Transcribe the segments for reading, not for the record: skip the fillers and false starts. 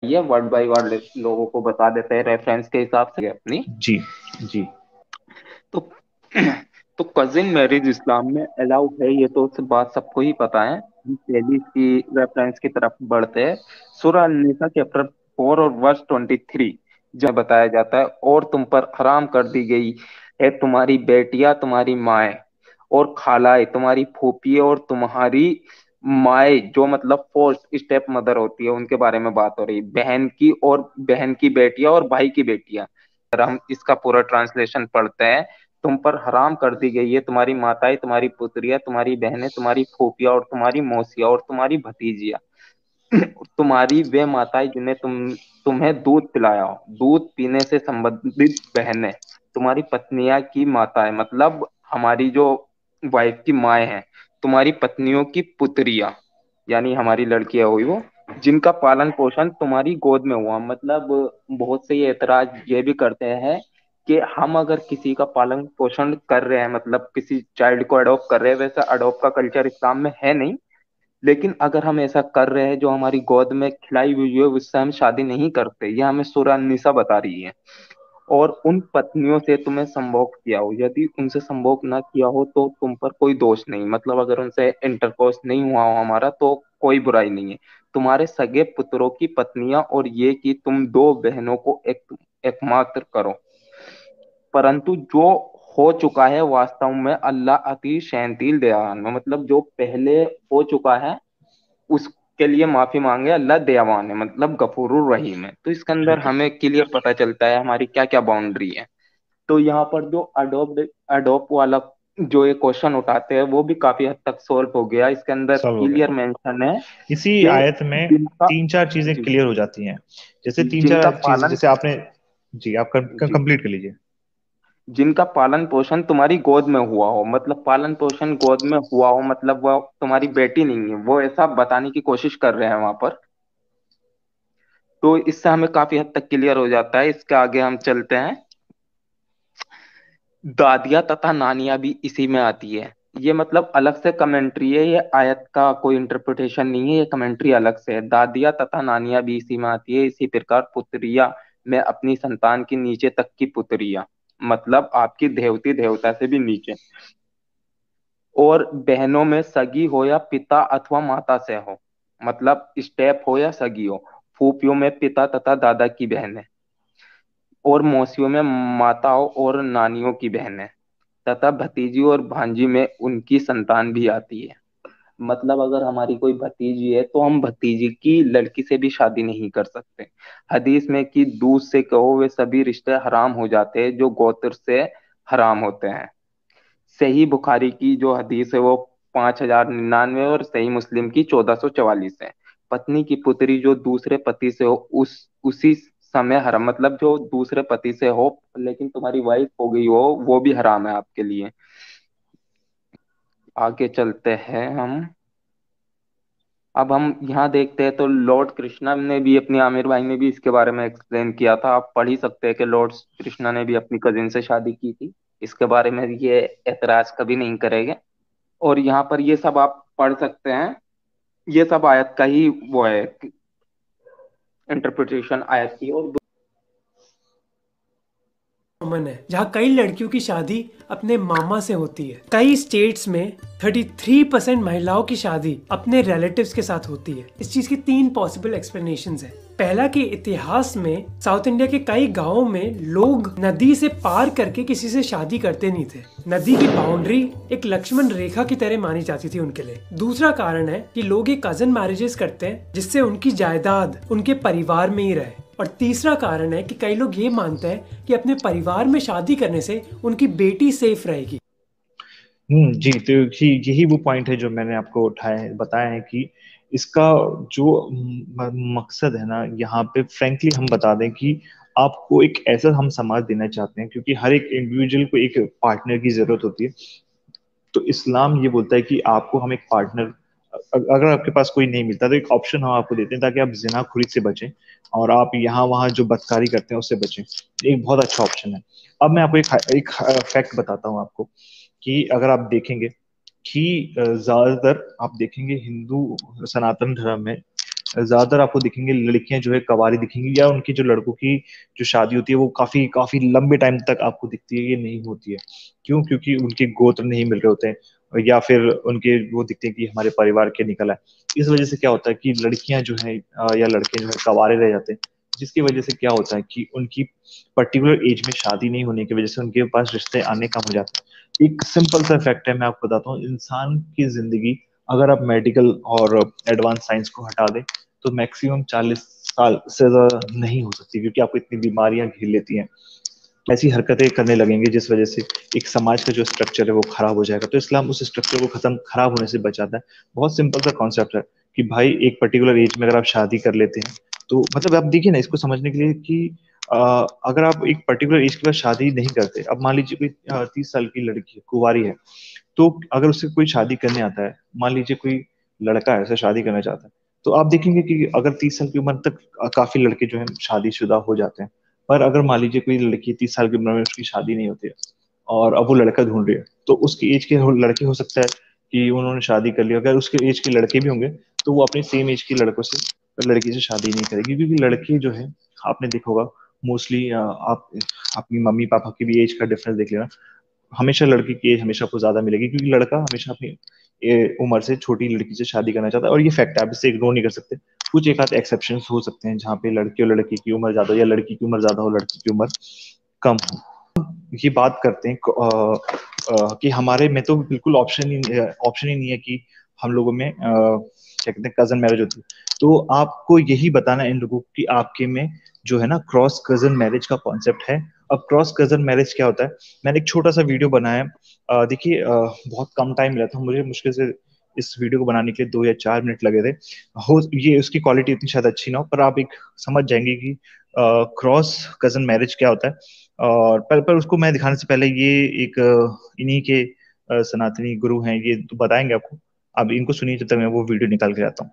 ये word by word लोगों को बता देते हैं रेफरेंस के हिसाब से अपनी। जी जी। तो तो कजिन मैरिज इस्लाम में अलाउ है, ये तो बात सबको ही पता है। हम पहली की रेफरेंस की तरफ बढ़ते हैं। सूरह निसा चैप्टर 4 और वर्स 23, जहाँ बताया जाता है, और तुम पर हराम कर दी गई है तुम्हारी बेटियां, तुम्हारी माएँ और खालाएं, तुम्हारी फूफी और तुम्हारी माए, जो मतलब फोर्थ स्टेप मदर होती है, उनके बारे में बात हो रही है। बहन की और बहन की बेटियां और भाई की बेटियां। अगर हम इसका पूरा ट्रांसलेशन पढ़ते हैं, तुम पर हराम कर दी गई है तुम्हारी माताएं, तुम्हारी पुत्रियां, तुम्हारी बहनें, तुम्हारी फूफियां और तुम्हारी मौसियां और तुम्हारी भतीजियां, तुम्हारी वे माताएं जिन्हें तुम्हें दूध पिलाया हो, दूध पीने से संबंधित बहनें, तुम्हारी पत्नियां की माताएं, मतलब हमारी जो वाइफ की माएँ हैं, तुम्हारी पत्नियों की पुत्रियां, यानी हमारी लड़कियां हुई वो, जिनका पालन पोषण तुम्हारी गोद में हुआ। मतलब बहुत से ये एतराज ये भी करते हैं कि हम अगर किसी का पालन पोषण कर रहे हैं, मतलब किसी चाइल्ड को अडॉप्ट कर रहे हैं, वैसे अडॉप्ट का कल्चर इस्लाम में है नहीं, लेकिन अगर हम ऐसा कर रहे हैं, जो हमारी गोद में खिलाई हुई है, उससे हम शादी नहीं करते। यह हमें सूरह निसा बता रही है। और उन पत्नियों से तुम्हें संभोग किया हो, यदि उनसे संभोग ना किया हो तो तुम पर कोई दोष नहीं, मतलब अगर उनसे इंटरकोर्स नहीं हुआ हो हमारा तो कोई बुराई नहीं है। तुम्हारे सगे पुत्रों की पत्नियां, और ये कि तुम दो बहनों को एकमात्र करो, परंतु जो हो चुका है वास्तव में अल्लाह अति शैंतील दयावान में, मतलब जो पहले हो चुका है उसके लिए माफी मांगे, अल्लाह दयावान है, मतलब गफूरुर रहीम है। तो इसके अंदर बिल्कुल। हमें क्लियर पता चलता है हमारी क्या क्या बाउंड्री है। तो यहाँ पर जो अडोप्ट अडोप्ट वाला जो ये क्वेश्चन उठाते हैं, वो भी काफी हद तक सोल्व हो गया। इसके अंदर सब हो गया। क्लियर मेंशन है इसी कि आयत में जिनका तीन चार चीजें जी क्लियर हो जाती हैं। जैसे तीन जिनका चार चीजें, पालन जैसे आपने, जी आप जी कंप्लीट कर लीजिए। जिनका पालन पोषण तुम्हारी गोद में हुआ हो, मतलब पालन पोषण गोद में हुआ हो, मतलब वो तुम्हारी बेटी नहीं है, वो ऐसा बताने की कोशिश कर रहे हैं वहां पर। तो इससे हमें काफी हद तक क्लियर हो जाता है। इसके आगे हम चलते हैं। दादिया तथा नानिया भी इसी में आती है। ये मतलब अलग से कमेंट्री है, ये आयत का कोई इंटरप्रिटेशन नहीं है, ये कमेंट्री अलग से है। दादिया तथा नानिया भी इसी में आती है। इसी प्रकार पुत्रिया में अपनी संतान की नीचे तक की पुत्रिया, मतलब आपकी देवती देवता से भी नीचे, और बहनों में सगी हो या पिता अथवा माता से हो, मतलब स्टेप हो या सगी हो। फूफियों में पिता तथा दादा की बहनें, और मौसियों में माताओं और नानियों की बहनें, तथा भतीजी और भांजी में उनकी संतान भी आती है। मतलब अगर हमारी कोई भतीजी है तो हम भतीजी की लड़की से भी शादी नहीं कर सकते। हदीस में कि दूध से कहो वे सभी रिश्ते हराम हो जाते हैं जो गोत्र से हराम होते हैं। सही बुखारी की जो हदीस है वो 5099, और सही मुस्लिम की 1444 है। पत्नी की पुत्री जो दूसरे पति से हो, उसी समय हराम, मतलब जो दूसरे पति से हो लेकिन तुम्हारी वाइफ हो गई हो, वो भी हराम है आपके लिए। आगे चलते हैं हम। अब हम यहाँ देखते हैं तो लॉर्ड कृष्णा ने भी, अपनी आमिर भाई ने भी इसके बारे में एक्सप्लेन किया था। आप पढ़ ही सकते हैं कि लॉर्ड कृष्णा ने भी अपनी कजिन से शादी की थी। इसके बारे में ये एतराज कभी नहीं करेंगे। और यहाँ पर ये सब आप पढ़ सकते हैं। ये सब आयत का ही वो है, इंटरप्रिटेशन आयत की। और कॉमन है जहाँ कई लड़कियों की शादी अपने मामा से होती है। कई स्टेट्स में 33% महिलाओं की शादी अपने रिलेटिव्स के साथ होती है। इस चीज की तीन पॉसिबल एक्सप्लेनेशंस हैं। पहला कि इतिहास में साउथ इंडिया के कई गांवों में लोग नदी से पार करके किसी से शादी करते नहीं थे। नदी की बाउंड्री एक लक्ष्मण रेखा की तरह मानी जाती थी उनके लिए। दूसरा कारण है कि लोग ये कजन मैरिजेस करते हैं जिससे उनकी जायदाद उनके परिवार में ही रहे। और तीसरा कारण है कि कई लोग ये मानते हैं कि अपने परिवार में शादी करने से उनकी बेटी सेफ रहेगी। जी, तो यही वो पॉइंट है जो मैंने आपको उठाया बताया है कि इसका जो मकसद है ना, यहाँ पे फ्रेंकली हम बता दें कि आपको एक ऐसा हम समाज देना चाहते हैं, क्योंकि हर एक इंडिविजुअल को एक पार्टनर की जरूरत होती है। तो इस्लाम ये बोलता है कि आपको हम एक पार्टनर, अगर आपके पास कोई नहीं मिलता तो एक ऑप्शन हम आपको देते हैं ताकि आप जिनाखोरी से बचें और आप यहाँ वहाँ जो बदकारी करते हैं उससे बचें। एक बहुत अच्छा ऑप्शन है। अब मैं आपको एक फैक्ट बताता हूँ आपको कि अगर आप देखेंगे कि ज्यादातर आप देखेंगे हिंदू सनातन धर्म में ज्यादातर आपको दिखेंगे लड़कियां जो है कवारी दिखेंगी, या उनकी जो लड़कों की जो शादी होती है वो काफी काफी लंबे टाइम तक आपको दिखती है, ये नहीं होती है। क्यों? क्योंकि उनके गोत्र नहीं मिल रहे होते हैं, या फिर उनके वो दिखते हैं कि हमारे परिवार के निकल आए। इस वजह से क्या होता है कि लड़कियां जो है या लड़के जो है कवारे रह जाते हैं, जिसकी वजह से क्या होता है कि उनकी पर्टिकुलर एज में शादी नहीं होने की वजह से उनके पास रिश्ते आने कम हो जाते हैं। एक सिंपल सा फैक्ट है, मैं आपको बताता हूँ। इंसान की जिंदगी, अगर आप मेडिकल और एडवांस साइंस को हटा दें, तो मैक्सिमम 40 साल से ज्यादा नहीं हो सकती, क्योंकि आपको इतनी बीमारियां घेर लेती हैं, ऐसी हरकतें करने लगेंगे जिस वजह से एक समाज का जो स्ट्रक्चर है वो खराब हो जाएगा। तो इस्लाम उस स्ट्रक्चर को खत्म खराब होने से बचाता है। बहुत सिंपल सा कॉन्सेप्ट है कि भाई एक पर्टिकुलर एज में अगर आप शादी कर लेते हैं, तो मतलब आप देखिए ना इसको समझने के लिए कि अगर आप एक पर्टिकुलर एज के बाद शादी नहीं करते, अब मान लीजिए कोई 30 साल की लड़की है, कुंवारी है, तो अगर उससे कोई शादी करने आता है, मान लीजिए कोई लड़का है, ऐसे शादी करना चाहता है, तो आप देखेंगे कि अगर 30 साल की उम्र तक काफी लड़के जो है शादीशुदा हो जाते हैं। पर अगर मान लीजिए कोई लड़की 30 साल की उम्र में उसकी शादी नहीं होती है, और अब वो लड़का ढूंढ रही है, तो उसकी एज के लड़के हो सकता है कि उन्होंने शादी कर ली। अगर उसके एज के लड़के भी होंगे, तो वो अपने सेम एज के लड़कों से लड़की से शादी नहीं करेगी, क्योंकि लड़के जो है, आपने देखा होगा मोस्टली, आप अपनी मम्मी पापा की भी एज का डिफरेंस देख लेना, हमेशा लड़की की एज हमेशा आपको ज्यादा मिलेगी, क्योंकि लड़का हमेशा अपनी उम्र से छोटी लड़की से शादी करना चाहता है। और ये फैक्ट है, आप इसे इग्नोर नहीं कर सकते। कुछ एक आध एक्सेप्शन हो सकते हैं जहाँ पे लड़के और लड़की की उम्र ज्यादा हो, या लड़की की उम्र ज्यादा हो, लड़की की उम्र कम हो। ये बात करते हैं कि हमारे में तो बिल्कुल ऑप्शन ही नहीं है कि हम लोगों में क्या कहते हैं कजन मैरिज होती है। तो आपको यही बताना है इन लोगों को कि आपके में जो है ना क्रॉस कजन मैरिज का कॉन्सेप्ट है। अब क्रॉस कजन मैरिज क्या होता है, मैंने एक छोटा सा वीडियो बनाया है। देखिए, बहुत कम टाइम मिला था मुझे, मुश्किल से इस वीडियो को बनाने के लिए 2 या 4 मिनट लगे थे। हो ये उसकी क्वालिटी इतनी शायद अच्छी ना हो, पर आप एक समझ जाएंगे कि क्रॉस कजन मैरिज क्या होता है। और पर उसको मैं दिखाने से पहले, ये एक इन्हीं के सनातनी गुरु हैं, ये तो बताएंगे आपको। अब इनको सुनिए जब तक मैं वो वीडियो निकाल के आता हूँ।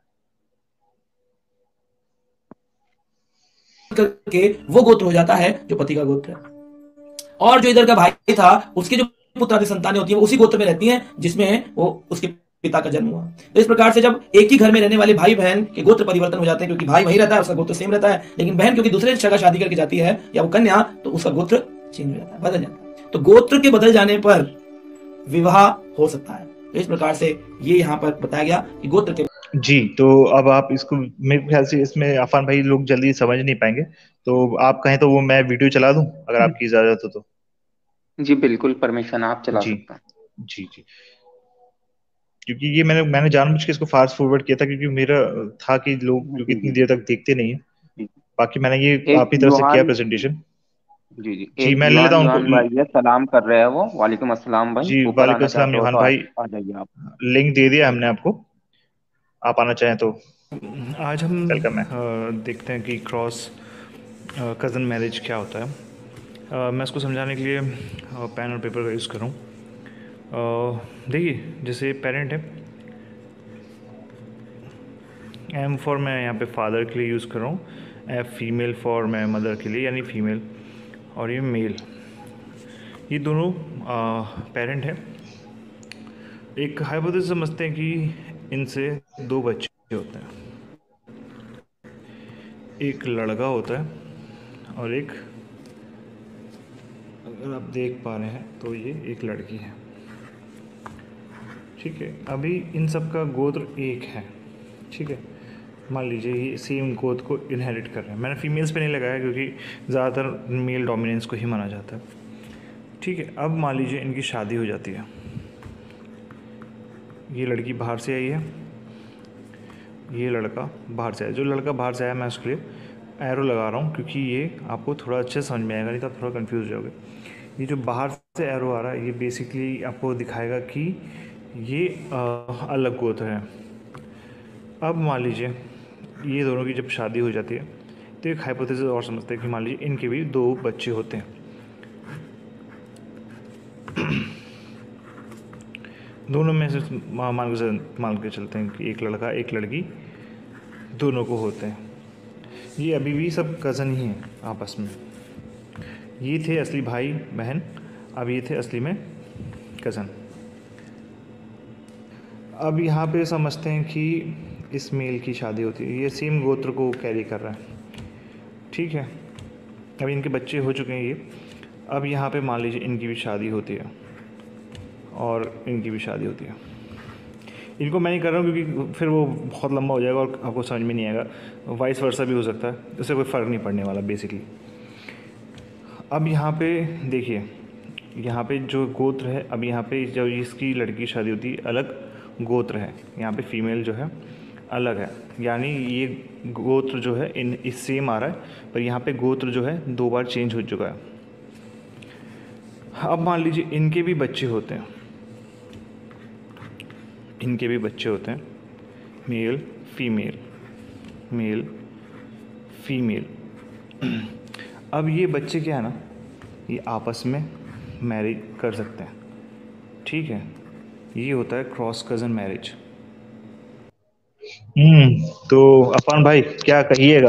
करके वो गोत्र हो जाता है जो पति का गोत्र है, और जो इधर का भाई था उसकी जो पुत्रादि संतानें होती है वो उसी गोत्र में रहती हैं जिसमें वो उसके पिता का जन्म हुआ। तो इस प्रकार से जब एक ही घर में रहने वाले भाई बहन के गोत्र परिवर्तन हो जाते हैं, क्योंकि भाई वही रहता है, उसका गोत्र सेम रहता है, लेकिन बहन क्योंकि दूसरे जगह शादी करके जाती है या वो कन्या, तो उसका गोत्र चेंज हो जाता है, बदल जाता है। तो गोत्र के बदल जाने पर विवाह हो सकता है। तो इस प्रकार से ये यहाँ पर बताया गया कि गोत्र के जी, तो अब आप इसको, मेरे ख्याल से इसमें अफान भाई लोग जल्दी समझ नहीं पाएंगे, तो आप कहें तो वो मैं वीडियो चला दूं अगर आपकी इजाजत हो तो। जी बिल्कुल, परमिशन, आप चला जी सकते हैं। जी जी। क्योंकि ये मैंने जानबूझ के इसको फास्ट फॉरवर्ड किया था, क्योंकि मेरा था कि लोग क्योंकि जी इतनी जी देर तक देखते नहीं है। जी। बाकी मैंने ये एक आपकी तरफ से किया युहान, प्रेजेंटेशन। जी जी, जी, एक मैं ले लेता हूँ उनको। युहान भाई है, सलाम कर रहे हैं वो। वालेकुम अस्सलाम भाई, जी, ऊपर वालेकुम आना अस्सलाम चाहते हो योहान तो भाई। आ जाइए आप। लिंक दे दिया हमने आपको, आप आना चाहें तो आज हम वेलकम है। देखते हैं कि क्रॉस कज़न मैरिज क्या होता है। मैं इसको समझाने के लिए पेन और पेपर का यूज़ कर रहा हूँ। देखिए, जैसे पेरेंट है, एम फॉर मैं यहाँ पे फादर के लिए यूज़ कर रहा हूँ, एफ फीमेल फॉर मैं मदर के लिए यानी फीमेल, और ये मेल। ये दोनों पेरेंट है। एक हाइपोथेसिस समझते हैं कि इनसे 2 बच्चे होते हैं, एक लड़का होता है और एक, अगर आप देख पा रहे हैं तो ये एक लड़की है। ठीक है, अभी इन सब का गोत्र एक है। ठीक है, मान लीजिए ये सेम गोत्र को इनहेरिट कर रहे हैं। मैंने फीमेल्स पे नहीं लगाया क्योंकि ज़्यादातर मेल डोमिनेंस को ही माना जाता है। ठीक है, अब मान लीजिए इनकी शादी हो जाती है। ये लड़की बाहर से आई है, ये लड़का बाहर से आया। जो लड़का बाहर से आया मैं उसके लिए एरो लगा रहा हूँ क्योंकि ये आपको थोड़ा अच्छे समझ में आएगा, नहीं तो आप थोड़ा कंफ्यूज हो जाओगे। ये जो बाहर से एरो आ रहा है ये बेसिकली आपको दिखाएगा कि ये अलग गोत्र है। अब मान लीजिए ये दोनों की जब शादी हो जाती है तो एक हाइपोथेसिस और समझते हैं कि मान लीजिए इनके भी 2 बच्चे होते हैं। दोनों में से मान के चलते हैं कि एक लड़का एक लड़की दोनों को होते हैं। ये अभी भी सब कज़न ही हैं आपस में। ये थे असली भाई बहन, अब ये थे असली में कज़न। अब यहाँ पे समझते हैं कि इस मेल की शादी होती है, ये सेम गोत्र को कैरी कर रहा है, ठीक है। अब इनके बच्चे हो चुके हैं ये। अब यहाँ पे मान लीजिए इनकी भी शादी होती है और इनकी भी शादी होती है। इनको मैं नहीं कर रहा हूँ क्योंकि फिर वो बहुत लंबा हो जाएगा और आपको समझ में नहीं आएगा, वाइस वर्सा भी हो सकता है, उससे कोई फ़र्क नहीं पड़ने वाला बेसिकली। अब यहाँ पे देखिए, यहाँ पे जो गोत्र है, अब यहाँ पे जब इसकी लड़की की शादी होती है अलग गोत्र है, यहाँ पे फीमेल जो है अलग है, यानी ये गोत्र जो है इन इस सेम आ रहा है, पर यहाँ पे गोत्र जो है 2 बार चेंज हो चुका है। अब मान लीजिए इनके भी बच्चे होते हैं, इनके भी बच्चे होते हैं, मेल फीमेल, मेल फीमेल। अब ये बच्चे क्या है ना, ये आपस में मैरिज कर सकते हैं, ठीक है। ये होता है क्रॉस कज़न मैरिज। तो अफान भाई क्या कहिएगा,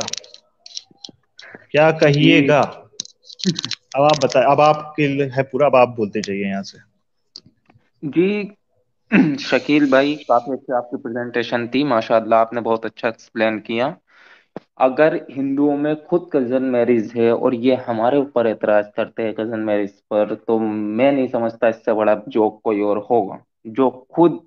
क्या जी कहिएगा? अब आप बताएं, अब आपके लिए है पूरा, अब आप बोलते जाइए यहाँ से। जी शकील भाई, काफी अच्छी आपकी प्रेजेंटेशन थी, माशाल्लाह आपने बहुत अच्छा एक्सप्लेन किया। अगर हिंदुओं में खुद कजन मैरिज है और ये हमारे ऊपर एतराज करते हैं कजन मैरिज पर, तो मैं नहीं समझता इससे बड़ा जोक कोई और होगा, जो खुद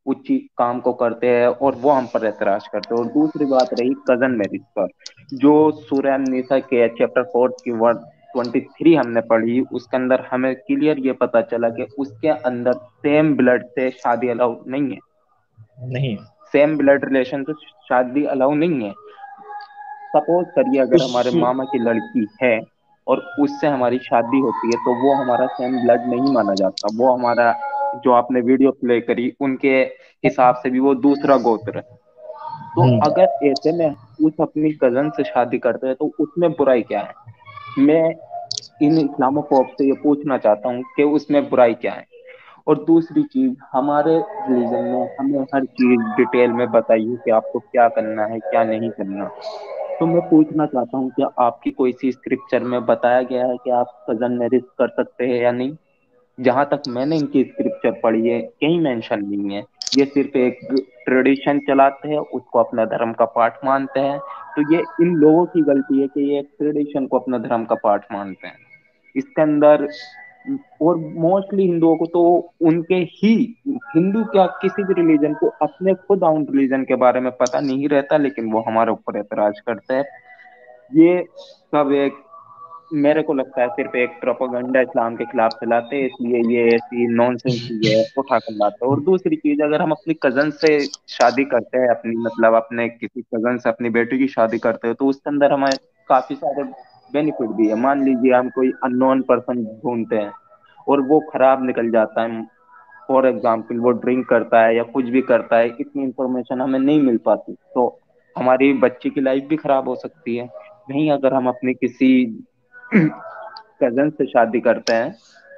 उसी काम को करते हैं और वो हम पर एतराज करते हैं। और दूसरी बात रही कजन मैरिज पर, जो सूरह निसा के चैप्टर 4 की वर्ड 23 हमने पढ़ी, उसके अंदर हमें क्लियर ये पता चला कि उसके अंदर सेम ब्लड से शादी अलाउ नहीं है, नहीं सेम ब्लड रिलेशन से शादी अलाउ नहीं है। सपोज करिए अगर उस हमारे मामा की लड़की है और उससे हमारी शादी होती है, तो वो हमारा सेम ब्लड नहीं माना जाता, वो हमारा, जो आपने वीडियो प्ले करी उनके हिसाब से भी वो दूसरा गोत्र है। तो हम्म अगर ऐसे में उस अपनी कजन से शादी करते हैं तो उसमें बुराई क्या है? मैं इन इस्लामोफोब से ये पूछना चाहता हूँ कि उसमें बुराई क्या है। और दूसरी चीज, हमारे रिलीजन में हमें हर चीज डिटेल में बताइए कि आपको क्या करना है क्या नहीं करना। तो मैं पूछना चाहता हूँ, क्या आपकी कोई सी स्क्रिप्चर में बताया गया है कि आप कजन मैरिज कर सकते हैं या नहीं? जहां तक मैंने इनकी स्क्रिप्चर पढ़ी है कहीं मेंशन नहीं है। ये सिर्फ एक ट्रेडिशन चलाते हैं, उसको अपना धर्म का पार्ट मानते हैं। तो ये इन लोगों की गलती है कि ये एक ट्रेडिशन को अपना धर्म का पार्ट मानते हैं। इसके अंदर, और मोस्टली हिंदुओं को तो उनके ही, हिंदू क्या किसी भी रिलीजन को अपने खुद आउन रिलीजन के बारे में पता नहीं रहता, लेकिन वो हमारे ऊपर एतराज करते हैं। ये सब एक, मेरे को लगता है सिर्फ एक प्रोपेगेंडा इस्लाम के खिलाफ चलाते हैं, इसलिए ये ऐसी नॉनसेंस चीजें उठा कर लाते हैं। और दूसरी चीज, अगर हम अपनी कजन से शादी करते हैं, अपनी मतलब अपने किसी कजन से अपनी बेटी की शादी करते हैं, तो उसके अंदर हमें काफी सारे बेनिफिट भी है। मान लीजिए हम कोई अननोन पर्सन ढूंढते हैं और वो खराब निकल जाता है, फॉर एग्जाम्पल वो ड्रिंक करता है या कुछ भी करता है, इतनी इंफॉर्मेशन हमें नहीं मिल पाती, तो हमारी बच्ची की लाइफ भी खराब हो सकती है। नहीं, अगर हम अपनी किसी कजन से शादी करते हैं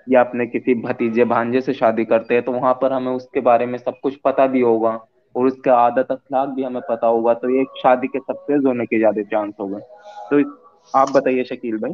या अपने किसी भतीजे भांजे से शादी करते हैं, तो वहां पर हमें उसके बारे में सब कुछ पता भी होगा और उसके आदत अखलाक भी हमें पता होगा, तो ये शादी के सक्सेस होने के ज्यादा चांस होगा। तो आप बताइए शकील भाई।